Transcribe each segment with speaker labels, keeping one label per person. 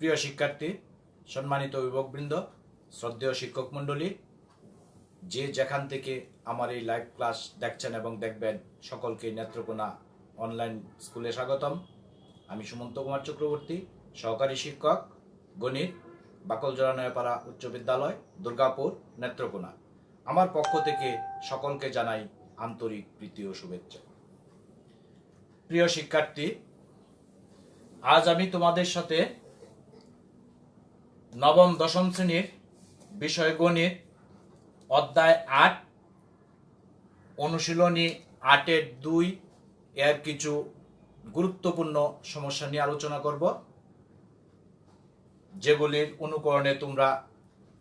Speaker 1: প্রিয় শিক্ষার্থী, সম্মানিত অভিভাবকবৃন্দ, শ্রদ্ধেয় শিক্ষক মণ্ডলী, যে যেখান থেকে আমার এই লাইভ ক্লাস দেখছেন এবং দেখবেন, সকলকে নেত্রকোনা অনলাইন স্কুলে স্বাগতম। আমি সুমন্ত কুমার চক্রবর্তী, সহকারী শিক্ষক, গণিত, বাকলজোড়া নয়াপাড়া উচ্চ বিদ্যালয়, দুর্গাপুর, নেত্রকোনা। আমার পক্ষ থেকে সকলকে জানাই আন্তরিক প্রীতি ও শুভেচ্ছা। প্রিয় শিক্ষার্থী, আজ আমি তোমাদের সাথে নবম দশম শ্রেণীর বিষয় গণিত অধ্যায় ৮ অনুশীলনী ৮-২ এর কিছু গুরুত্বপূর্ণ সমস্যা নিয়ে আলোচনা করব, যেগুলির অনুকরণে তোমরা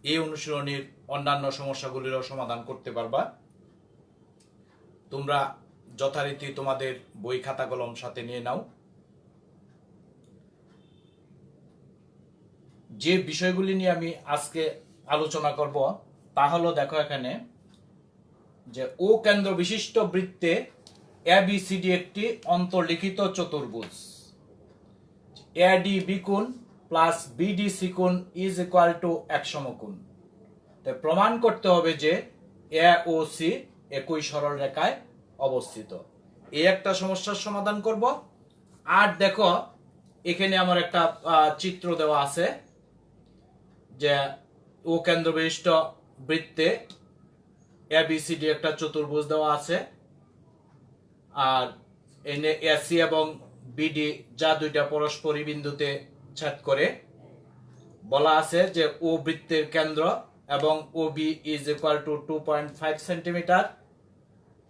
Speaker 1: এই অনুশীলনীর অন্যান্য সমস্যাগুলিরও সমাধান করতে পারবা। তোমরা যথারীতি তোমাদের বই খাতা কলম সাথে নিয়ে নাও। যে বিষয়গুলি নিয়ে আমি আজকে আলোচনা করব তা হলো, দেখো এখানে যে ও কেন্দ্র বিশিষ্ট বৃত্তে এবিসিডি একটি অন্তর্লিখিত চতুর্ভুজ। এডি বি কোণ প্লাস বিডি সি কোণ ইজ ইকুয়াল টু এক সমকোণ। তাই প্রমাণ করতে হবে যে এ ও সি একই সরল রেখায় অবস্থিত। এই একটা সমস্যার সমাধান করব। আর দেখো এখানে আমার একটা চিত্র দেওয়া আছে যে ও কেন্দ্র বিশিষ্ট বৃত্তে এবিসিডি একটা চতুর্ভুজ দেওয়া আছে, আর এনে এসি এবং বিডি যা দুইটা পরস্পরই বিন্দুতে ছেদ করে, বলা আছে যে ও বৃত্তের কেন্দ্র এবং O B is equal to 2.5 centimetre.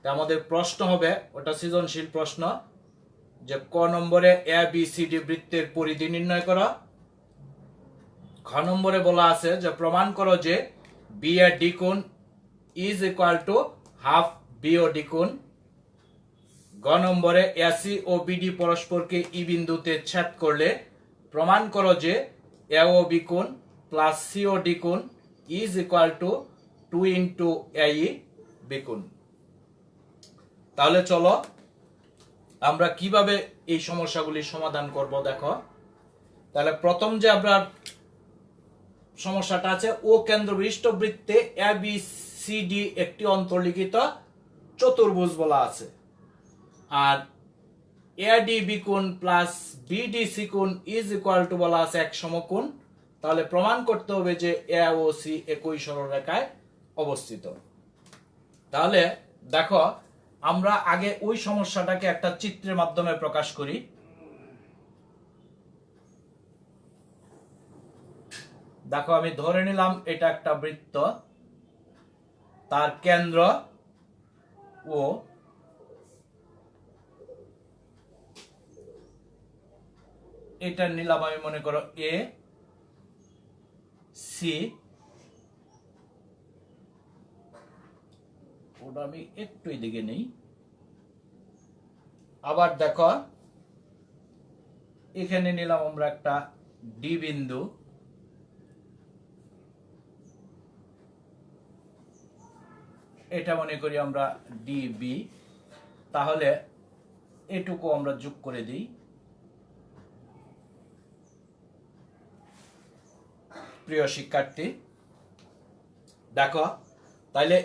Speaker 1: আমাদের প্রশ্ন হবে, ওটা সৃজনশীল প্রশ্ন, যে ক নম্বরে এ বি সি ডি বৃত্তের পরিধি নির্ণয় করো। খ নম্বরে বলা আছে যে প্রমাণ করো যে বি এর ডি কোণ is equal to half B O D কোণ। গ নম্বরে এসি ও বিডি পরস্পরকে ই বিন্দুতে ছেদ করলে প্রমাণ করো যে এ ও বি কোণ প্লাস সি ও ডি কোণ is equal to 2 into A E B কোণ। তাহলে চলো আমরা কিভাবে এই সমস্যাগুলির সমাধান করব। দেখো, তাহলে প্রথম যে আমরা সমস্যাটা আছে, ও কেন্দ্র বিশিষ্ট বৃত্তে এ বি সি ডি একটি অন্তর্লিখিত চতুর্ভুজ বলা আছে, আর এডি বি কোণ প্লাস বিডি সি কোণ ইজ ইকুয়াল টু বলা আছে এক সমকোণ। তাহলে প্রমাণ করতে হবে যে এ ও সি একই সরল রেখায় অবস্থিত। তাহলে দেখো, আমরা আগে ওই সমস্যাটাকে একটা চিত্রের মাধ্যমে প্রকাশ করি। দেখো, আমি ধরে নিলাম এটা একটা বৃত্ত, তার কেন্দ্র ও এটা নিলাম আমি মনে করো এ সি। ওটা আমি একটু এদিকে নেই। আবার দেখো, এখানে নিলাম আমরা একটা ডি বিন্দু, এটা মনে করি আমরা ডিবি। তাহলে এটুকু আমরা যোগ করে দিই। প্রিয় শিক্ষার্থী, দেখো তাইলে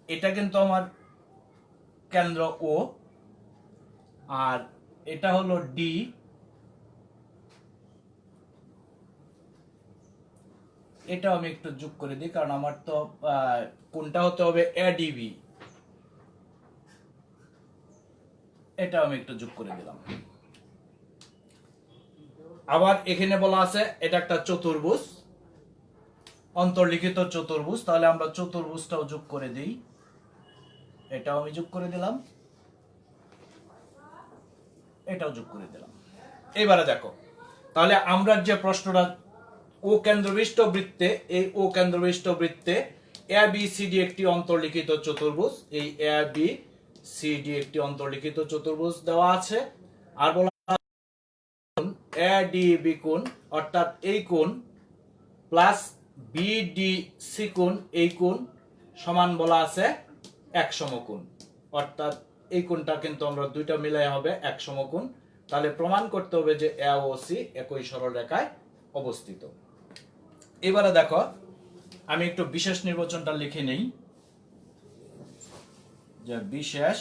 Speaker 1: এটা কিন্তু আমার কেন্দ্র ও, আর এটা হলো ডি, এটাও আমি একটু যোগ করে দিই, কারণ আমার তো কোনটা হতে হবে এডিবি। এটাও আমি একটু যোগ করে দিলাম। আবার এখানে বলা আছে এটা একটা চতুর্ভুজ, অন্তর্লিখিত চতুর্ভুজ। তাহলে আমরা চতুর্ভুজটাও যোগ করে দিই। এটাও আমি যোগ করে দিলাম, এটাও যোগ করে দিলাম। এবারে দেখো, তাহলে আমরা যে প্রশ্নটা, ও কেন্দ্রবিষ্ট বৃত্তে, এই ও কেন্দ্রবিষ্ট বৃত্তে এ বি সি ডি একটি অন্তর্লিখিত চতুর্ভুজ। এই এ বি সি ডি একটি অন্তর্লিখিত চতুর্ভুজ দেওয়া আছে, আর বলা এ ডি বি কোণ অর্থাৎ এই কোণ প্লাস বি ডি সি কোণ এই কোণ সমান বলা আছে এক সমকোণ। অর্থাৎ এই কোণটা কিন্তু আমরা দুইটা মিলাই হবে এক সমকোণ। তাহলে প্রমাণ করতে হবে যে এ ও সি একই সরল রেখায় অবস্থিত। এবারে দেখো আমি একটু বিশেষ নির্বাচনটা লিখে নেই, যে বিশেষ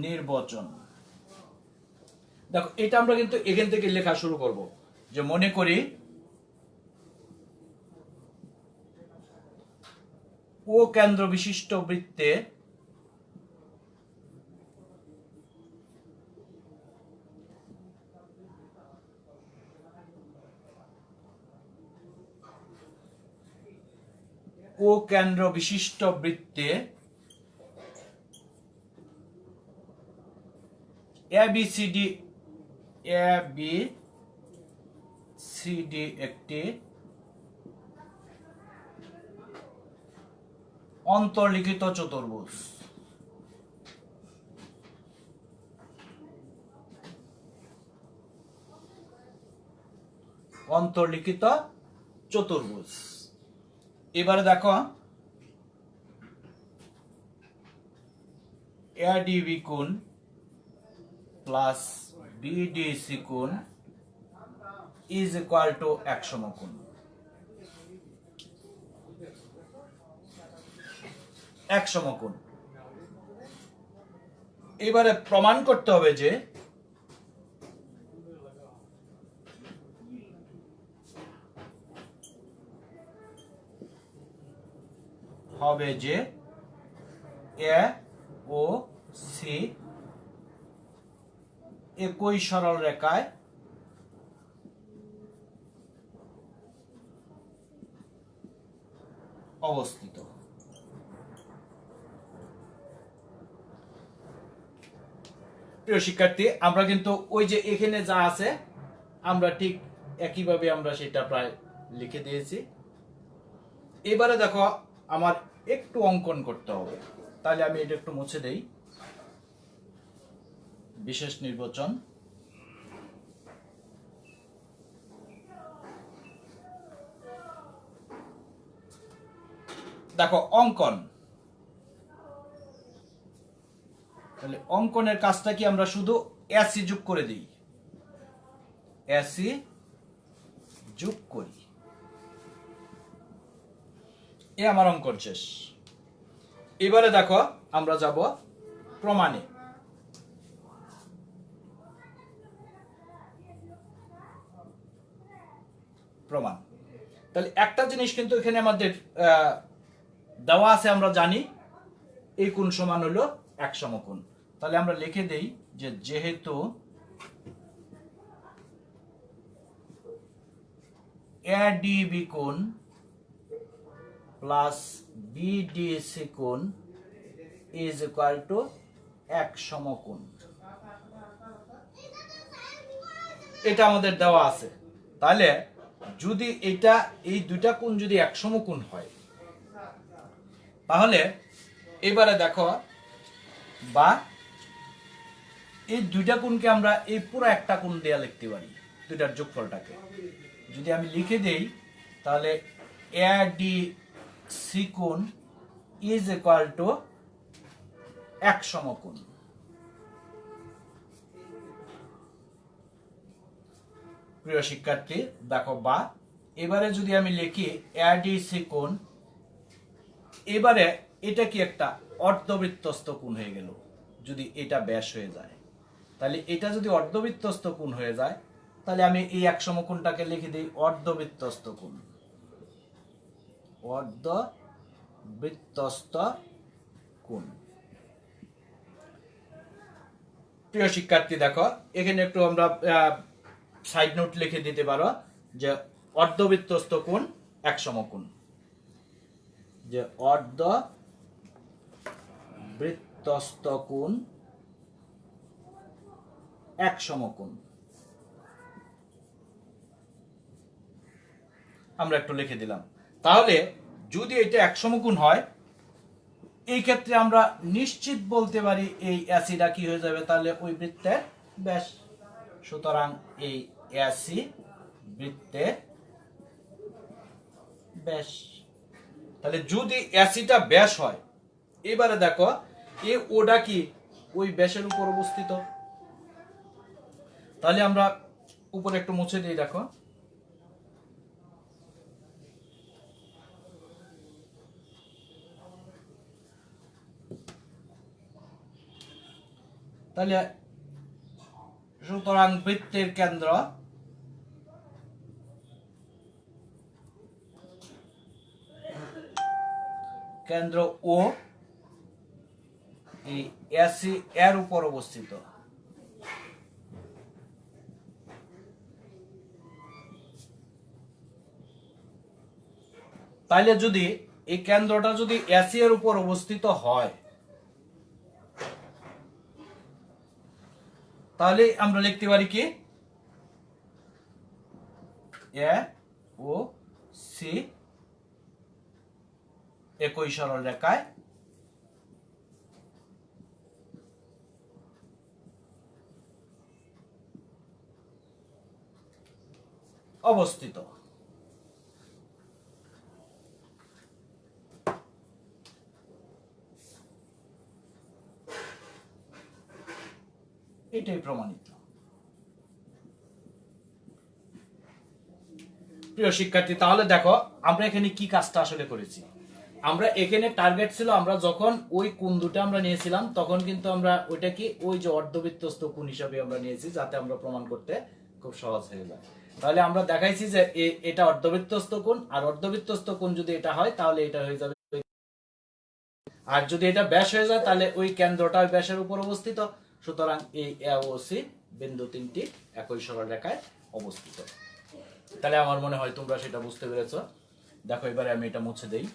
Speaker 1: নির্বাচন। দেখো এটা আমরা কিন্তু এখান থেকে লেখা শুরু করব, যে মনে করি ও কেন্দ্র বিশিষ্ট বৃত্তে ও কেন্দ্র বিশিষ্ট বৃত্তে ABCD একটি অন্তর্লিখিত চতুর্ভুজ। অন্তর্লিখিত চতুর্ভুজ। এবারে দেখো ADB কোণ প্লাস BDC কোণ ইজ ইকুয়াল টু এক সমকোণ। এক সমকোণ। এবারে প্রমাণ করতে হবে যে এ ও সি একই সরল রেখায় অবস্থিত। প্রিয় শিক্ষার্থী, আমরা কিন্তু ওই যে এখানে যা আছে আমরা ঠিক একইভাবে আমরা সেটা প্রায় লিখে দিয়েছি। এবারে দেখো আমার একটু অঙ্কন করতে হবে, তাহলে আমি এটা একটু মুছে দেই। বিশেষ নির্বাচন, দেখো অঙ্কন। তাহলে অঙ্কনের কাজটা কি, আমরা শুধু এসি যোগ করে দিই, এসি যোগ করি, এ আমার অঙ্কন শেষ। এবারে দেখো আমরা যাব প্রমাণে। প্রমাণ, তাহলে একটা জিনিস কিন্তু এখানে আমাদের দেওয়া আছে, আমরা জানি এই কোণ সমান হলো এক সমকোণ। তাহলে আমরা লিখে দেই যে যেহেতু ADB কোণ প্লাস BDC কোণ ইজ ইকুয়াল টু এক সমকোণ, এটা আমাদের দেওয়া আছে। তাহলে যদি এটা এই দুইটা কোণ যদি এক সমকোণ হয়, তাহলে এবারে দেখো বা এই দুইটা কোণকে আমরা এই পুরো একটা কোণ দেয়া লিখতে পারি, দুইটার যোগফলটাকে যদি আমি লিখে দেই, তাহলে ADC কোণ ইজ ইকুয়াল টু এক সমকোণ। প্রিয় শিক্ষার্থী দেখো বা এবারে যদি আমি লিখি ADC কোণ, এবারে এটা কি একটা অর্ধবৃত্তস্থ কোণ হয়ে গেল। যদি এটা ব্যাস হয়ে যায়, তাহলে এটা যদি অর্ধবৃত্তস্থ কোণ হয়ে যায়, তাহলে আমি এই এক সমকোণটাকে লিখে দিই অর্ধবৃত্তস্থ কোণ। অর্ধবৃত্তস্থ কোণ। প্রিয় শিক্ষার্থী দেখো এখানে একটু আমরা সাইড নোট লিখে দিতে পারো যে অর্ধবৃত্তস্থ কোণ এক সমকোণ, যে অর্ধবৃত্তস্থ কোণ এক সমকোণ। আমরা একটু লিখে দিলাম। তাহলে যদি এটা এক সমকোণ হয়, এই ক্ষেত্রে আমরা নিশ্চিত বলতে পারি এই এসিটা কি হয়ে যাবে, তাহলে ওই বৃত্তের ব্যাস। সুতরাং এই এসি বৃত্তের ব্যাস। তাহলে যদি এসিটা ব্যাস হয়, এবারে দেখো এ ওটা কি ওই ব্যাসের উপর অবস্থিত। তাহলে আমরা উপরে একটু মুছে দিই, দেখো তাহলে সুতরাং বৃত্তের কেন্দ্র ও এই এসি এর উপর অবস্থিত। তাইলে যদি এই কেন্দ্রটা যদি এসি এর উপর অবস্থিত হয়, তাহলে আমরা লিখতে পারি কি এ ও সি একই সরল রেখায় অবস্থিত। এটাই প্রমাণিত। প্রিয় শিক্ষার্থী, তাহলে দেখো আমরা এখানে কি কাজটা আসলে করেছি। আমরা এখানে টার্গেট ছিল, আমরা যখন ওই কোণ দুটো আমরা নিয়েছিলাম তখন কিন্তু আমরা ওইটা কি ওই যে অর্ধবৃত্তস্থ কোণ হিসাবে আমরা নিয়েছি, যাতে আমরা প্রমাণ করতে খুব সহজ হয়ে যায়। তাহলে আমরা দেখাইছি যে এটা অর্ধবৃত্তস্থ কোণ, আর অর্ধবৃত্তস্থ কোণ যদি এটা হয় তাহলে এটা হয়ে যাবে, আর যদি এটা ব্যাস হয়ে যায় তাহলে ওই কেন্দ্রটা ব্যাসের উপর অবস্থিত। সুতরাং এই এ ও সি বিন্দু তিনটি একই সরল রেখায় অবস্থিত। তাহলে আমার মনে হয় তোমরা সেটা বুঝতে পেরেছো। দেখো এবারে আমি এটা মুছে দেই।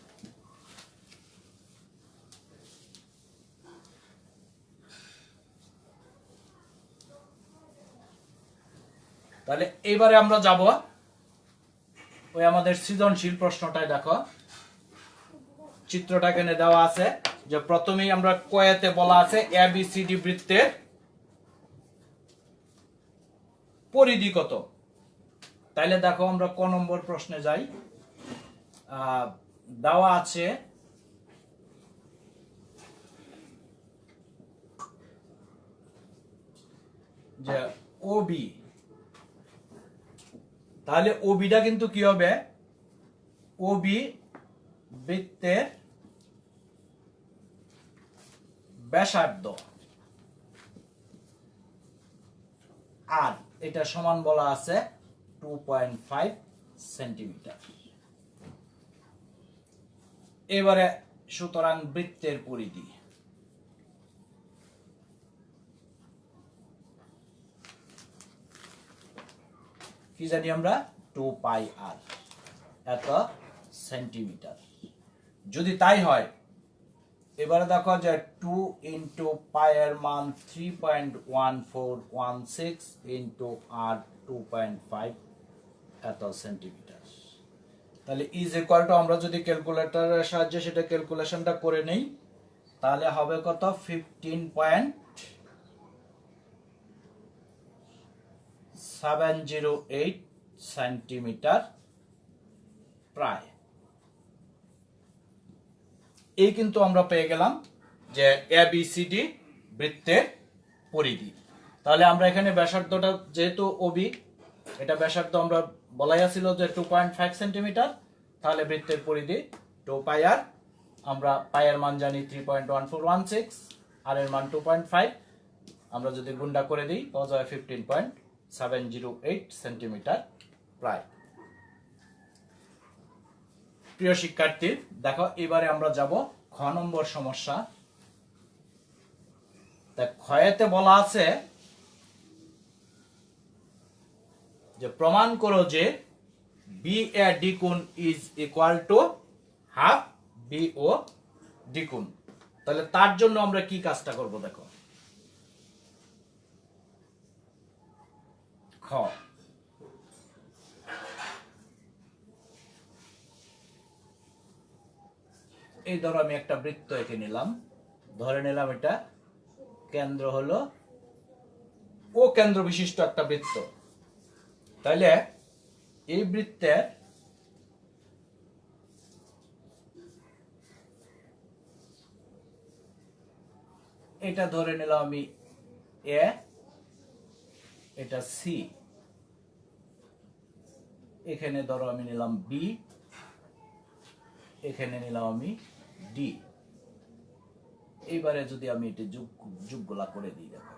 Speaker 1: তাহলে এবারে আমরা যাব ওই আমাদের সৃজনশীল প্রশ্নটায়। দেখো চিত্রটা এখানে দেওয়া আছে, যে প্রথমেই আমরা কয়েতে বলা আছে এবিসিডি বৃত্তের পরিধি কত। তাইলে দেখো আমরা ক নম্বর প্রশ্নে যাই। দেওয়া আছে যে ওবি, তাহলে ওবিটা কিন্তু কি হবে, ওবি বৃত্তের ব্যাসার্ধ, আর এটা সমান বলা আছে 2.5 সেন্টিমিটার। এবারে সুতরাং বৃত্তের পরিধি কি জানি আমরা 2 পাই আর, এত সেন্টিমিটার। যদি তাই হয় এবারে দেখো যে 2 ইন্টু পাই এর মান 3.1416 ইন্টু আর 2.5 এত সেন্টিমিটার। তাহলে ইজ ইকুয়াল টু আমরা যদি ক্যালকুলেটরের সাহায্যে সেটা ক্যালকুলেশনটা করে নেই, তাহলে হবে কত 15.708 সেন্টিমিটার প্রায়। এই কিন্তু আমরা পেয়ে গেলাম যে এবিসিডি বৃত্তের পরিধি। তাহলে আমরা এখানে ব্যাসার্ধটা যেহেতু ওবি, এটা ব্যাসার্ধ আমরা বলাই আছিল যে 2.5 সেন্টিমিটার, তাহলে বৃত্তের পরিধি 2 পাই আর। আমরা পাই এর মান জানি 3.1416, আর এর মান 2.5, আমরা যদি গুণটা করে দিই পাওয়া যাবে 15.708 সেন্টিমিটার প্রায়। প্রিয় শিক্ষার্থী দেখো এবারে আমরা যাব খ নম্বর সমস্যা। ক্ষয়েতে বলা আছে যে প্রমাণ করো যে বি এ ডি কোণ is equal to half B O D কোণ। তাহলে তার জন্য আমরা কি কাজটা করব, দেখো খ, এই ধরো আমি একটা বৃত্ত এঁকে নিলাম, ধরে নিলাম এটা কেন্দ্র হলো ও কেন্দ্র বিশিষ্ট একটা বৃত্ত। তাইলে এই বৃত্তের এটা ধরে নিলাম আমি এ, এটা সি, এখানে ধরো আমি নিলাম বি, এখানে নিলাম আমি ডি। এইবারে যদি আমি এটা যোগগুলা করে দিই, দেখো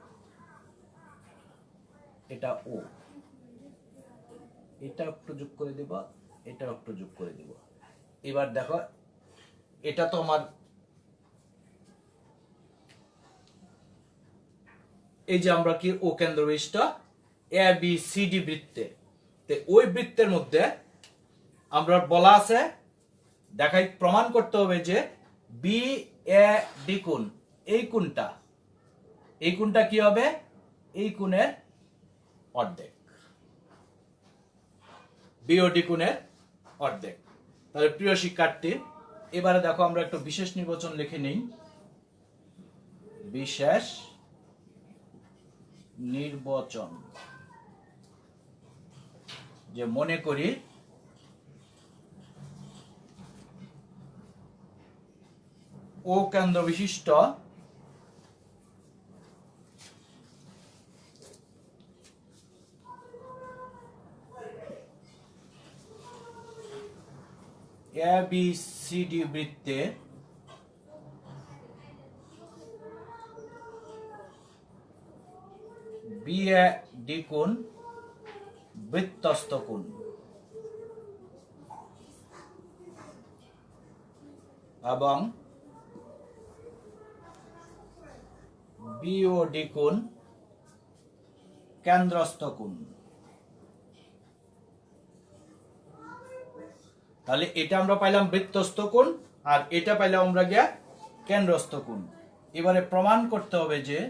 Speaker 1: এটা ও, এটা একটু যোগ করে দিব, এটা একটু যোগ করে দিব। এবার দেখো এটা তো আমার এই যে আমরা কি ও কেন্দ্র বিশিষ্ট এ বি সি ডি বৃত্তে, ওই বৃত্তের মধ্যে আমরা বলা আছে দেখাই প্রমাণ করতে হবে যে বি এ ডি কোণ, এই কোণটা কি হবে, এই কোণের অর্ধেক, বি ও ডি কোণের অর্ধেক। তাহলে প্রিয় শিক্ষার্থী, এবারে দেখো আমরা একটু বিশেষ নির্বাচন লিখে নিই। বিশেষ নির্বাচন, যে মনে করি ও কেন্দ্র বিশিষ্ট এ বি সি ডি বৃত্তে বি এ ডি কোণ বৃত্তস্থ কোণ এবং বি ও ডি কোণ কেন্দ্রস্থ কোণ। তাহলে এটা আমরা পাইলাম বৃত্তস্থ কোণ, আর এটা পাইলাম আমরা গিয়া কেন্দ্রস্থ কোণ। এবারে প্রমাণ করতে হবে যে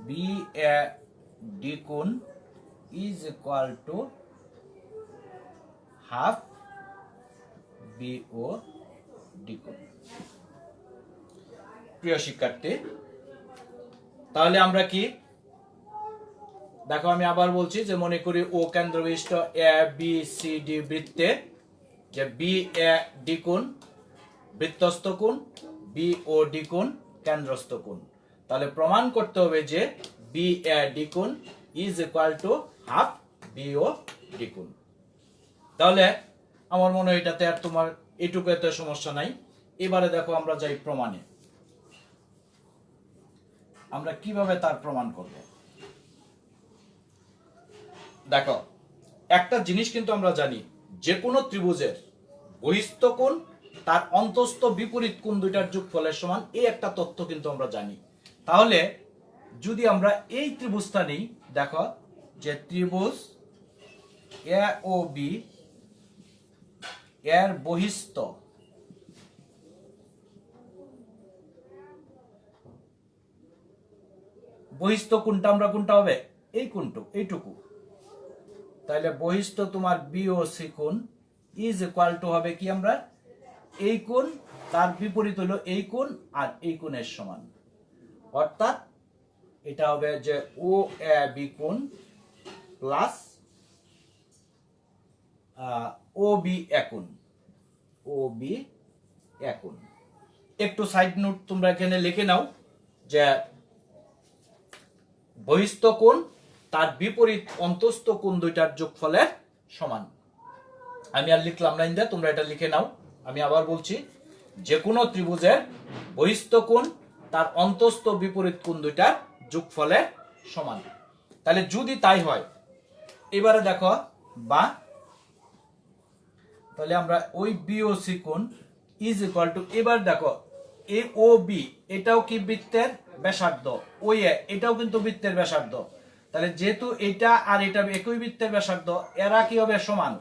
Speaker 1: বি এ ডি কোণ is equal to half B O D কোণ। প্রিয় শিক্ষার্থী, তাহলে আমরা কি দেখো আমি আবার বলছি যে মনে করি ও কেন্দ্র বিশিষ্ট এ বি সি ডি বৃত্তে যে বি এ ডি কোণ বৃত্তস্থ কোণ, বি ও ডি কোণ কেন্দ্রস্থ কোণ। তাহলে প্রমাণ করতে হবে যে বি এ ডি কোণ is equal to half B O D কোণ। তাহলে আমার মনে হয় এটাতে আর তোমার এটুকু এত সমস্যা নাই। এবারে দেখো আমরা যাই প্রমাণে, আমরা কিভাবে তার প্রমাণ করব। দেখো একটা জিনিস কিন্তু আমরা জানি, যে কোনো ত্রিভুজের বহিস্থ কোণ তার অন্তস্থ বিপরীত কোণ দুইটার যোগফলের সমান, এই একটা তথ্য কিন্তু আমরা জানি। তাহলে যদি আমরা এই ত্রিভুজটা নিই, দেখো যে ত্রিভুজ এ ও বি এর বহিস্থ কোণটা আমরা কোনটা হবে, এই কোণটুকু, এইটুকু। তাহলে বহিস্থ তোমার বি ও সি কোণ ইজ ইকুয়াল টু হবে কি, আমরা এই কোণ তার বিপরীত হলো এই কোণ, আর এই কোণের সমান। অর্থাৎ এটা হবে যে ও এ বি কোণ প্লাস ও বি এ কোণ, ও বি এ কোণ। একটু সাইড নোট তোমরা এখানে লিখে নাও যে বহিস্থ কোণ তার বিপরীত অন্তস্থ কোণ দুইটার যোগফলের সমান। আমি আর লিখলাম না, ইন্দা তোমরা এটা লিখে নাও। আমি আবার বলছি, যে কোনো ত্রিভুজের বহিস্থ কোণ তার অন্তস্থ বিপরীত কোণ দুইটার যোগফলের সমান। তাহলে যদি তাই হয়, এবারে দেখো বা তাহলে আমরা ওই বি ও সি কোণ ইজ ইকুয়াল টু, এবার দেখো এ ও বি এটাও কি বৃত্তের ব্যাসার্ধ, ওই এটাও কিন্তু বৃত্তের ব্যাসার্ধ। তাহলে যেহেতু এটা আর এটা একই বৃত্তের ব্যাসার্ধ, এরা কি হবে, সমান।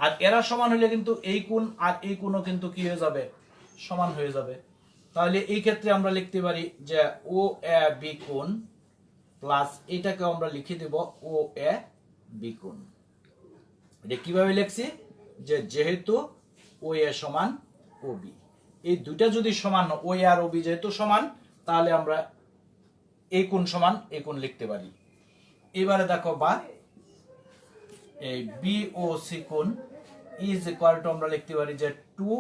Speaker 1: আর এরা সমান হলে কিন্তু এই কোণ আর এই কোণও কিন্তু কি হয়ে যাবে, সমান হয়ে যাবে। তাহলে এই ক্ষেত্রে আমরা লিখতে পারি যে ও এ বি কোণ প্লাস এটাকে আমরা লিখে দেব ও এ বি কোণ। এটা কিভাবে লিখছি, যে যেহেতু ও এ সমান ও বি, এই দুইটা যদি সমান, ও এ আর ও বি যেহেতু সমান, তাহলে আমরা এই কোণ সমান এই কোণ লিখতে পারি। এবারে দেখো বা এই বি ও সি কোণ ইজ ইকুয়াল টু আমরা লিখতে পারি যে 2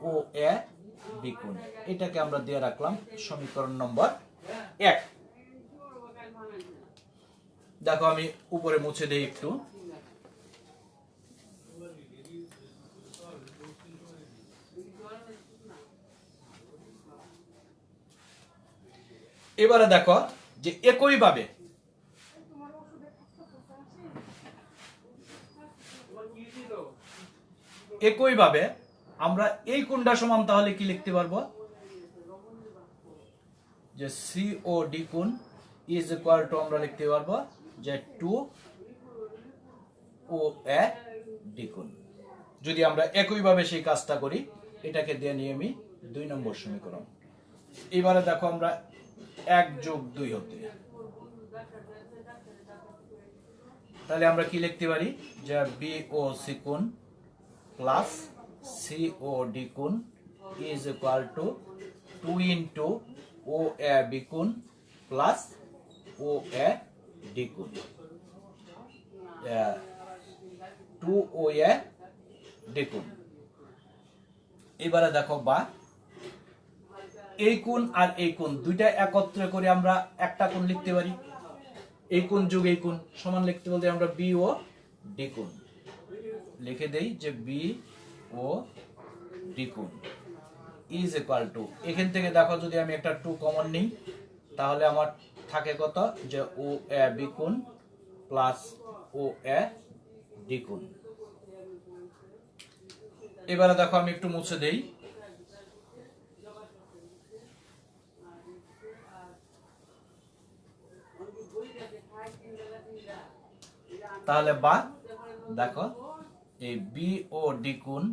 Speaker 1: ও এ বি কোণ। এটাকে আমরা দিয়ে রাখলাম সমীকরণ নম্বর 1। দেখো আমি উপরে মুছে দেই একটু। এবারে দেখো যে একইভাবে আমরা এই কোণটা সমান তাহলে কি লিখতে পারবো যে সি ও ডি কোণ ইজ ইকুয়াল টু আমরা লিখতে পারবো যে 2 ও এ ডি কোণ। যদি আমরা একইভাবে সেই কাজটা করি, এটাকে দিয়ে নিয়ে আমি 2 নম্বর সমীকরণ। এবারে দেখো আমরা 1 যোগ 2 হতে, তাহলে আমরা কি লিখতে পারি যে বি ও সি কোণ প্লাস সি ও ডি কোণ is equal to 2 into O A B কোণ প্লাস ও এ ডি কোণ, 2 ও এ ডি কোণ। এবারে দেখো বা এই কোণ আর এই কোণ দুইটা একত্রে করে আমরা একটা কোণ লিখতে পারি। এই কোণ যোগ এই কোণ সমান লিখতে বলতে আমরা বি ও ডি কোণ লিখে দেই যে বি ও ডি কোণ ইজ ইকুয়াল টু, এখান থেকে দেখো যদি আমি একটা 2 কমন নিই তাহলে আমার থাকে কত যে ও এ বি কোণ প্লাস ও এ ডি কোণ। এবারে দেখো আমি একটু মুছে দেই। তাহলে বা দেখো এই বি ও ডি কোণ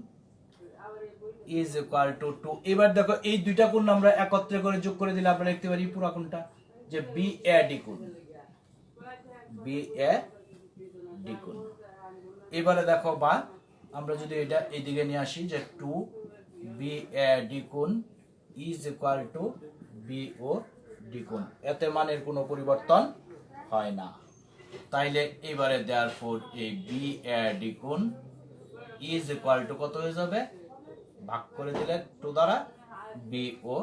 Speaker 1: ইজ ইকুয়াল টু 2। এবার দেখো এই দুইটা কোণ আমরা একত্রে করে যোগ করে দিলে আমরা লিখতে পারি পুরো কোণটা যে বি এ ডি কোণ, বি এ ডি কোণ। এবারে দেখো বা আমরা যদি এটা এইদিকে নিয়ে আসি যে 2 বি এ ডি কোণ is equal to B O D কোণ, এতে মানের কোনো পরিবর্তন হয় না। তাইলে এবারে দেয়ারফর এই বি এ ডি কোণ ইজ ইকুয়াল টু কত হয়ে যাবে, ভাগ করে দিলে 2 দ্বারা বি ও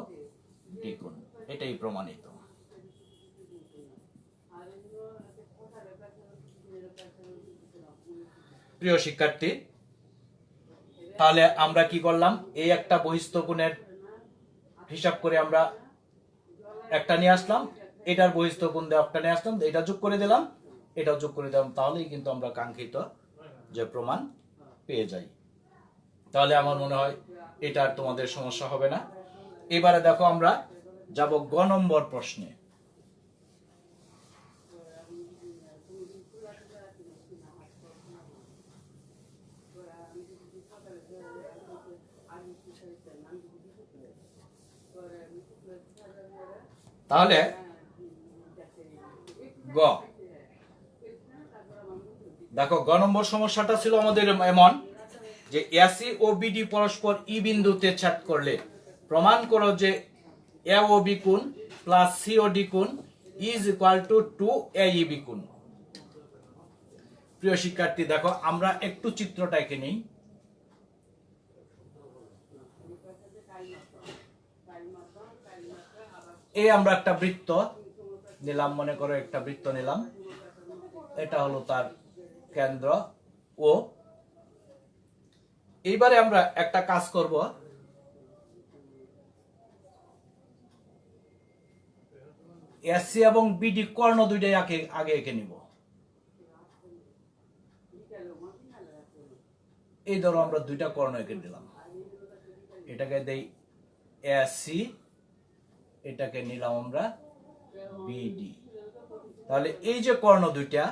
Speaker 1: ডি কোণ। এটাই প্রমাণিত। প্রিয় শিক্ষার্থী, তাহলে আমরা কি করলাম, এই একটা বহিস্থ কোণের হিসাব করে আমরা একটা নিয়ে আসলাম, এটার বহিস্থ কোণ দিয়ে একটা নিয়ে আসলাম, এটা যোগ করে দিলাম, এটাও যোগ করে দিলাম, তাহলেই কিন্তু আমরা কাঙ্ক্ষিত যে প্রমাণ পেয়ে যাই। তাহলে আমার মনে হয় এটা আর তোমাদের সমস্যা হবে না। এবারে দেখো আমরা যাব গ নম্বর প্রশ্নে। তাহলে গ দেখো গ নম্বর সমস্যাটা ছিল আমাদের এমন যে এসি ও বিডি পরস্পর ই বিন্দুতে ছেদ করলে প্রমাণ করো যে এ ও বি কোণ প্লাস সি ও ডি কোণ is equal to 2 A E B কোণ। প্রিয় শিক্ষার্থী দেখো আমরা একটু চিত্রটা এঁকে নেই। এই আমরা একটা বৃত্ত নিলাম, মনে করো একটা বৃত্ত নিলাম, এটা হলো তার কেন্দ্র ও। এইবারে আমরা একটা কাজ করব, এসি এবং বিডি কর্ণ দুইটাই আগে এঁকে নিব। এই ধরো আমরা দুইটা কর্ণ এঁকে দিলাম, এটাকে দেই এসি, এটাকে নিলাম আমরা বিডি। তাহলে এই যে কর্ণ দুইটা,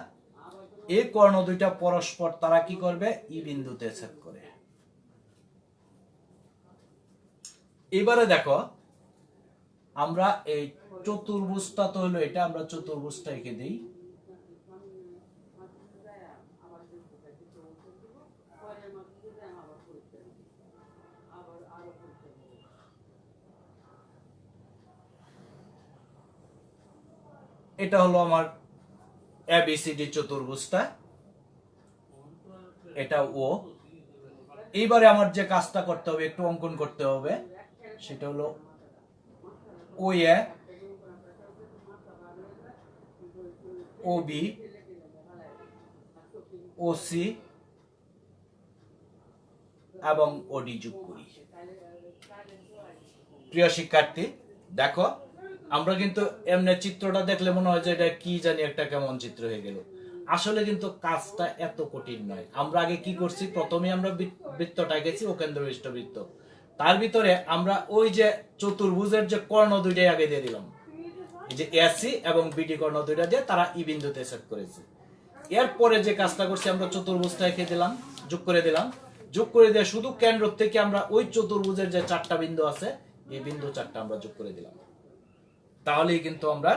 Speaker 1: এই কর্ণ দুইটা পরস্পর তারা কি করবে, ই বিন্দুতে ছেদ করে। এবারে দেখো আমরা এই চতুর্ভুজটা তো হলো এটা, আমরা চতুর্ভুজটা এঁকে দিই। এটা হলো আমার এবিসিডি চতুর্ভুজটা, এটা ও, এইবারে আমার যে কাজটা করতে হবে, একটু অঙ্কন করতে হবে, সেটা হলো ও এ, ও বি, ও সি এবং ওডি যোগ করি। প্রিয় শিক্ষার্থী, দেখো আমরা কিন্তু এমনি চিত্রটা দেখলে মনে হয় যে এটা কি জানি একটা কেমন চিত্র হয়ে গেল। আসলে কিন্তু কাজটা এত কঠিন নয়। আমরা আগে কি করছি, প্রথমে আমরা বৃত্তটা গেছি ও কেন্দ্রবিষ্ট বৃত্ত, তার ভিতরে আমরা ওই যে চতুর্ভুজের যে কর্ণ দুইটাই আগে দিয়ে দিলাম, এই যে এসি এবং বিডি কর্ণ দুইটা দিয়ে তারা ই বিন্দুতে সেট করেছে। এরপরে যে কাজটা করছি, আমরা চতুর্ভুজটা এঁকে দিলাম, যোগ করে দিলাম, যোগ করে দিয়ে শুধু কেন্দ্র থেকে আমরা ওই চতুর্ভুজের যে চারটা বিন্দু আছে, এই বিন্দু চারটা আমরা যোগ করে দিলাম। তাহলেই কিন্তু আমরা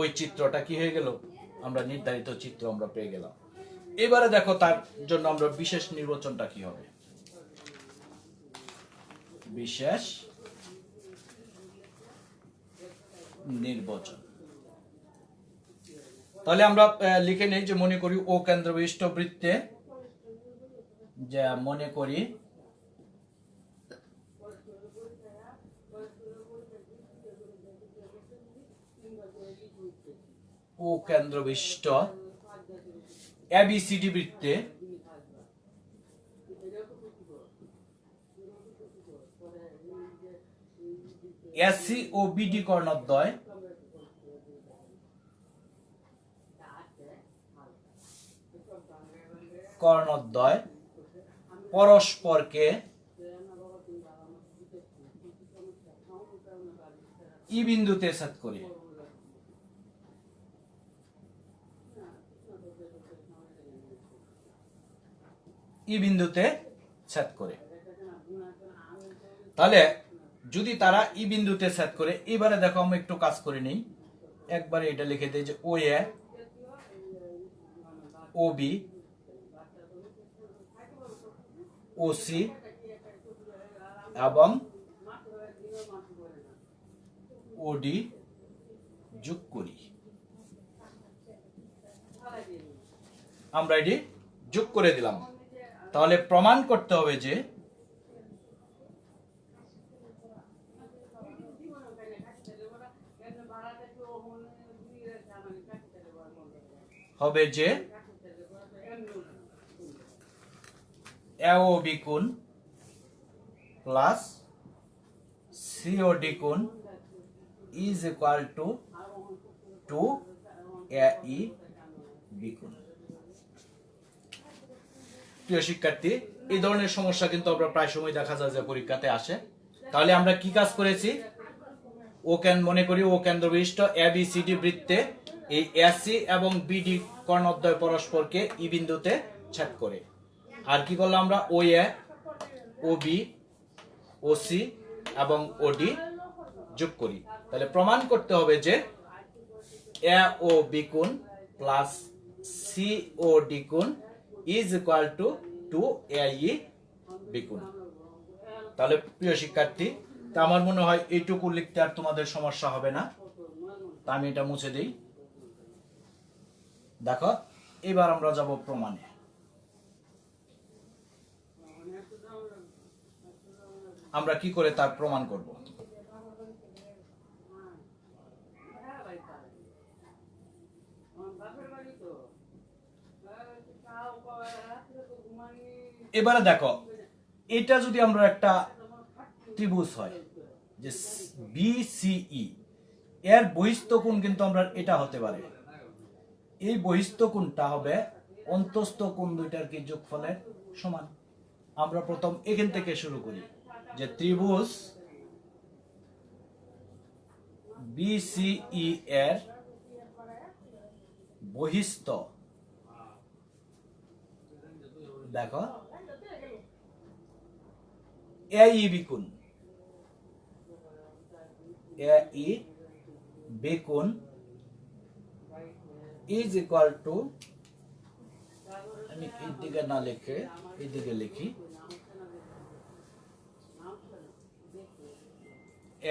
Speaker 1: ওই চিত্রটা কি হয়ে গেল, আমরা নির্ধারিত চিত্র আমরা পেয়ে গেলাম। এবারে দেখো তার জন্য আমরা বিশেষ নির্বাচনটা কি হবে, বিশেষ নির্বাচন। তাহলে আমরা লিখে নেই যে মনে করি ও কেন্দ্রবিষ্ট বৃত্তে, যে মনে করি ও কেন্দ্রবিষ্ট এবিসিডি বৃত্তে এসি ও বিডি কর্ণদ্বয় পরস্পরকে ই বিন্দুতে ছেদ করে। ই বিন্দুতে ছেদ করে। তাহলে যদি তারা ই বিন্দুতে ছেদ করে, এবারে দেখো আমরা একটু কাজ করে নেই, একবারে এটা লিখে দেই যে ও এ, ও বি, ও সি এবং ওডি যোগ করি। আমরা এটি যোগ করে দিলাম। তাহলে প্রমাণ করতে হবে যে হবে যে এওবি কোণ প্লাস সিওডি কোণ ইজ ইকুয়াল টু 2AEB কোণ। প্রিয় শিক্ষার্থী, এই ধরনের সমস্যা কিন্তু আমরা প্রায় সময় দেখা যায় যে পরীক্ষাতে আসে। তাহলে আমরা কি কাজ করেছি, মনে করি ও কেন্দ্রবিষ্ট এবিসিডি বৃত্তে এই এসি এবং বিডি কর্ণদ্বয় পরস্পরকে ই বিন্দুতে ছেদ করে। আর কি করলাম আমরা, ও এ, ও বি, ও সি এবং ওডি যোগ করি। তাহলে প্রমাণ করতে হবে যে এ ও বি কোণ প্লাস সি ও ডি কোণ ইজ ইকুয়াল টু 2AEB কোণ। তাহলে প্রিয় শিক্ষার্থী, তা আমার মনে হয় এইটুকু লিখতে আর তোমাদের সমস্যা হবে না। তা আমি এটা মুছে দিই। দেখো এবার আমরা যাব প্রমাণে। আমরা কি করে তার প্রমাণ করব, এবারে দেখো এটা যদি আমরা একটা ত্রিভুজ হয় যে বিসিই, এর বহিস্থ কোণ কিন্তু আমরা এটা হতে পারে, এই বহিস্থ কোণটা হবে অন্তস্থ কোণ দুইটার কি যোগফলের সমান। আমরা প্রথম এখান থেকে শুরু করি যে ত্রিভুজ বিসিই এর বহিস্থ, দেখো AEB কোণ, AEB কোণ ইজ ইকুয়াল টু, আমি এই দিকে না লিখে এই দিকে লিখি,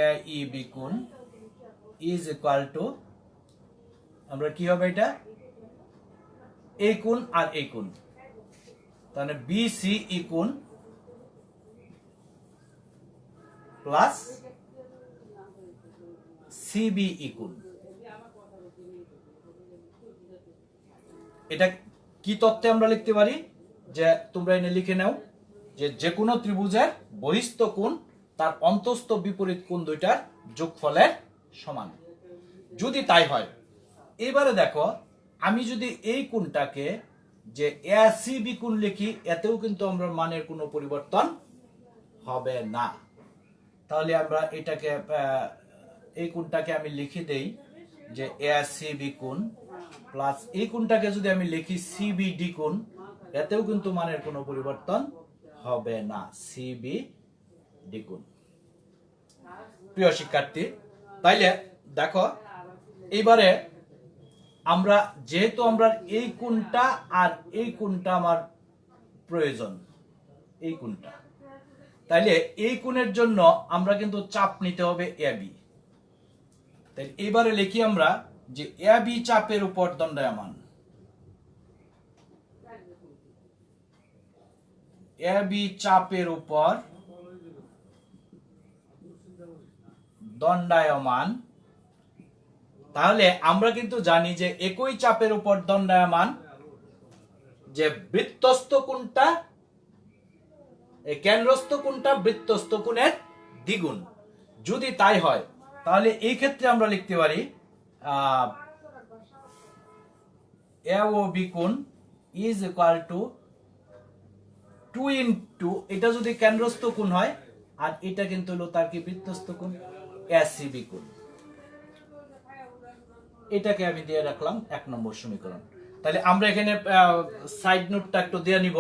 Speaker 1: AEB কোণ ইজ ইকুয়াল টু, আমরা কি হবে এটা, এই কোণ আর এই কোণ, তাহলে BCE কোণ প্লাস সিবি ইকুন। এটা কি তত্ত্বে আমরা লিখতে পারি, যে তোমরা এনে লিখে নাও যে যে কোনো ত্রিভুজের বহিস্থ কোণ তার অন্তস্থ বিপরীত কোণ দুইটার যোগফলের সমান। যদি তাই হয়, এবারে দেখো আমি যদি এই কোণটাকে যে এসিবি কোণ লিখি, এতেও কিন্তু আমরা মানের কোনো পরিবর্তন হবে না। তাহলে আমরা এটাকে এই কোণটাকে আমি লিখে দেই যে এসিবি কোণ প্লাস এই কোণটাকে যদি আমি লিখি সিবিডি কোণ, এতেও কিন্তু মানের কোনো পরিবর্তন হবে না, সিবিডি কোণ। প্রিয় শিক্ষার্থী, তাইলে দেখো এইবারে আমরা যেহেতু আমরা এই কোণটা আর এই কোণটা আমার প্রয়োজন, এই কোণটা, তাইলে এই কোণের জন্য আমরা কিন্তু চাপ নিতে হবে এবি। তাই এবারে লিখি আমরা যে এবি চাপের উপর দণ্ডায়মান, এবি চাপের উপর দণ্ডায়মান। তাহলে আমরা কিন্তু জানি যে একই চাপের উপর দণ্ডায়মান যে বৃত্তস্থ কোণটা, এই কেন্দ্রস্থ কোণটা বৃত্তস্থ কোণের দ্বিগুণ। যদি তাই হয়, তাহলে এই ক্ষেত্রে আমরা লিখতে পারি এওবি কোণ ইজ ইকুয়াল টু 2 ইনটু, এটা যদি কেন্দ্রস্থ কোণ হয় আর এটা কিন্তু হলো তার কি বৃত্তস্থ কোণ, এসিবি কোণ। এটাকে আমি দিয়ে রাখলাম 1 নম্বর সমীকরণ। তাহলে আমরা এখানে সাইড নোটটা একটু দিয়ে নিব,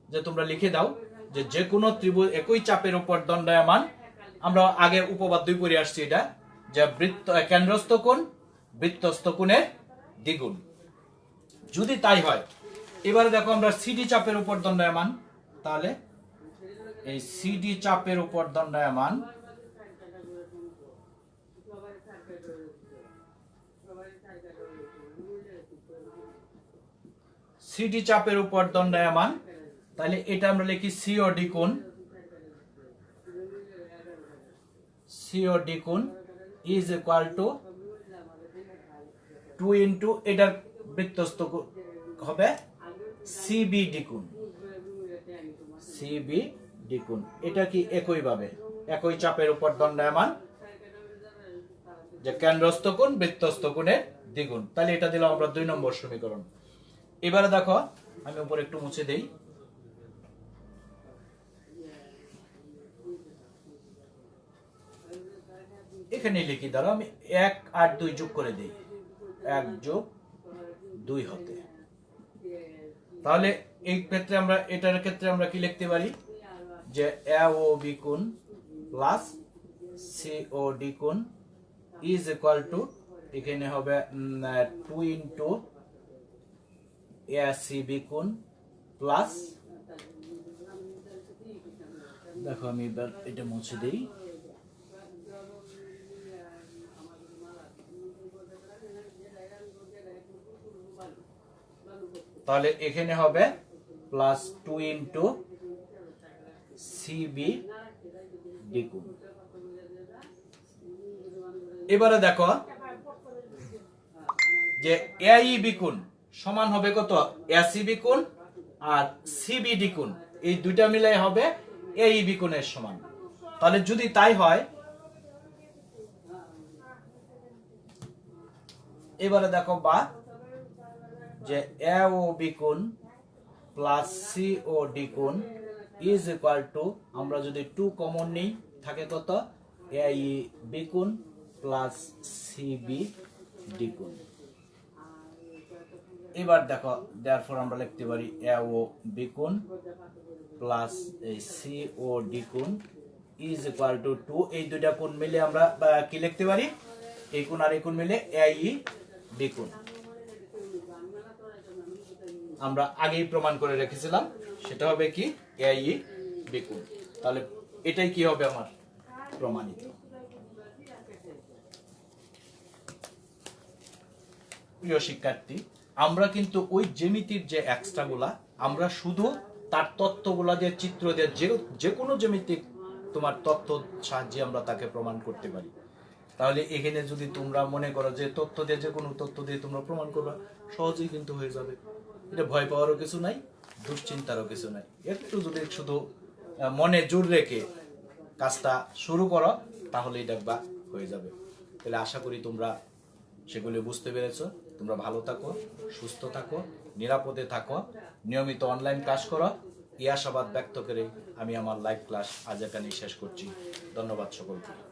Speaker 1: যে তোমরা লিখে দাও যে যে কোনো ত্রিভুজ একই চাপের উপর দণ্ডায়মান। আমরা আগে উপপাদ্যই পড়ে আসছি এটা, যে কেন্দ্রস্থ কোণ বৃত্তস্থ কোণের দ্বিগুণ। যদি তাই হয়, এবারে দেখো আমরা সিডি চাপের উপর দণ্ডায়মান, তাহলে এই সিডি চাপের উপর দণ্ডায়মান সিডি চাপের উপর দণ্ডায়মান, তাহলে এটা আমরা লিখি সিওডি কোণ, সিওডি কোণ ইজ ইকুয়াল টু 2 ইনটু এটার বৃত্তস্থ হবে সিবিডি কোণ, সিবিডি কোণ। এটা কি একই ভাবে একই চাপের উপর দণ্ডায়মান যে কেন্দ্রস্থ কোণ বৃত্তস্থ কোণের দ্বিগুণ। তাহলে এটা দিলাম আমরা 2 নম্বর সমীকরণ। এবারে দেখো আমি উপরে একটু মুছে দেই, এখানে লিখি, ধরো আমি 1 আর 2 যোগ করে দেই, 1 যোগ 2 হতে। তাহলে এই ক্ষেত্রে আমরা এটার ক্ষেত্রে আমরা কি লিখতে পারি, যে এওবি কোণ প্লাস সিওডি কোণ ইজ ইকুয়াল টু, এখানে হবে 2 ইনটু এসিবি কোণ প্লাস, দেখো আমি এবার এটা মুছে দেই, তাহলে এখানে হবে প্লাস 2 ইনটু সিবি ডি কোণ। এবারে দেখো যে এইবি কোণ সমান হবে কত, এসিবি কোণ আর সিবিডি কোণ, এই দুইটা মিলাই হবে এইবি কোণের সমান। তাহলে যদি তাই হয়, এবারে দেখো বা যে এওবি কোণ প্লাস সিওডি কোণ ইজ ইকুয়াল টু, আমরা যদি 2 কমন নেই থাকে কত, এইবি কোণ প্লাস সিবিডি কোণ। এবার দেখো দেয়ারফর আমরা লিখতে পারি এওবি কোণ প্লাস সিওডি কোণ ইজ ইকুয়াল টু 2, এই দুইটা কোণ মিলে আমরা কি লিখতে পারি, এই কোণ আর এই কোণ মিলে এইবি কোণ। আমরা আগেই প্রমাণ করে রেখেছিলাম, সেটা হবে কি এইবি কোণ। তাহলে এটাই কি হবে আমার প্রমাণিত। প্রিয় শিক্ষার্থী, আমরা কিন্তু ওই জ্যামিতির যে এক্সট্রা গুলা আমরা শুধু তার তত্ত্বগুলা দিয়ে চিত্র দিয়ে যে কোনো জ্যামিতিক তোমার তথ্য সাহায্যে আমরা তাকে প্রমাণ করতে পারি। তাহলে এখানে যদি তোমরা মনে করো যে তথ্য দিয়ে, যে কোনো তথ্য দিয়ে তোমরা প্রমাণ করবে, সহজেই কিন্তু হয়ে যাবে। এটা ভয় পাওয়ারও কিছু নাই, দুশ্চিন্তারও কিছু নাই। একটু যদি শুধু মনে জোর রেখে কাজটা শুরু করো, তাহলেই দেখবা হয়ে যাবে। তাহলে আশা করি তোমরা সেগুলি বুঝতে পেরেছো। তোমরা ভালো থাকো, সুস্থ থাকো, নিরাপদে থাকো, নিয়মিত অনলাইন ক্লাস করো, এই আশাবাদ ব্যক্ত করে আমি আমার লাইভ ক্লাস আজ এখানেই শেষ করছি। ধন্যবাদ সকলকে।